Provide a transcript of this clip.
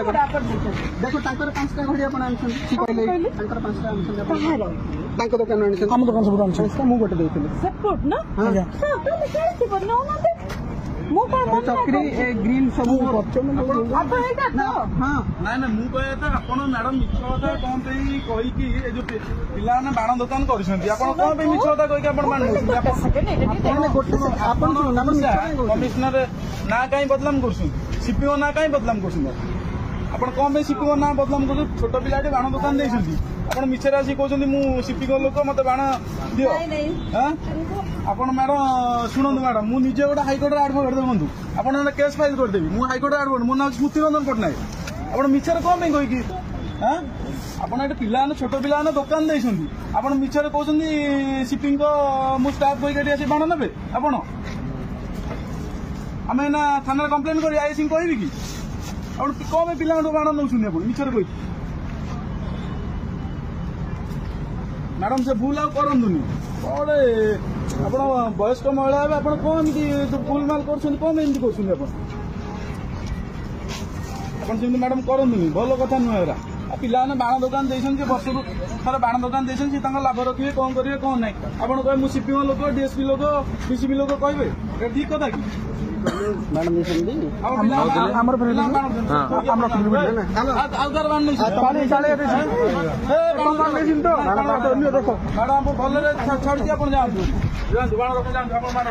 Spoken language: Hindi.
घड़िया देखो तांकर 5टा घड़ी आपण आनछन की कहले तांकर 5टा आनछन तांको दुकान आनछन हम दुकान सब आनछन मु गोटे देथिले सपोर्ट ना हां सब तो कैसे बनौ ना मु का चक्री ए ग्रीन सब करछो अब एटा तो हां ना ना मु कहया था आपण मैडम मिछता कोन पे कहि कि ए जो पिला ना बाण दुकान करछंती आपण कोन पे मिछता कहि कि आपण बाण आपण कमिश्नर ना काई बदलाम करछन सीपीओ ना काई बदलाम करछन आपण कोन पे सीपीओ ना बदलाम कर छोट पिलाटे बाण दुकान देछंती आपण मिछरे आसी कहछंती मु सीपीओ लोक मते बाण दियो हां आपण मैडम शुणु मैडम मु निजे गोटे हाईकोर्ट एडवोकेट देखु आपण केस फाइल करदेवी मु हाईकोर्ट एडवोकेट मो ना स्मृति रंजन पट्टनायक आपण मिछरे कौन कहि कि हाँ आपण एट पिला छोट पिला दुकान देछंती आपण मिछरे कहछंती शिपिंग को मु स्टाफ कहि आसी बाण नेबे आपण आमे ना थाना कंप्लेन करी आईसी कहबी कि आपण कौन पिला बाण नौछंती आपण मिछरे कहि मैडम से भूल आउ करंदुनी बड़े ଆପଣ ବୟସ୍କ ମହିଳା ହେବେ ଆପଣ କଣ ଏମିତି ଭୁଲ ମାଲ କରୁଛନ୍ତି କଣ ଏମିତି କରୁଛନ୍ତି ଆପଣ ସେମିତି ମ୍ୟାଡାମ କରନ୍ତୁନି ଭଲ କଥା ନୁହେଁ ଏରା ପିଲାମାନେ ବାଣ ଦୋକାନ ଦେଇଛନ୍ତି ବର୍ଷକୁ ଥରେ ବାଣ ଦୋକାନ ଦେଇଛନ୍ତି ସେ ତାଙ୍କ ଲାଭ ରଖିବେ କଣ କରିବେ କଣ ନାହିଁ ଆପଣ କହିବେ ମୁଁ ସିପିଓ ଲୋକ ଡିଏସପି ଲୋକ ଡିସିପି ଲୋକ କହିବେ ଏଟା ଠିକ କଥା କି मैडम देछंदी हमर फ्रेंड हमर आउदार बाण नहीं चाले चाले ए बाण नहीं तो देखो मैडम भले छाड़ दिया अपन जाओ जाओ बाण रख जाओ अपन बाण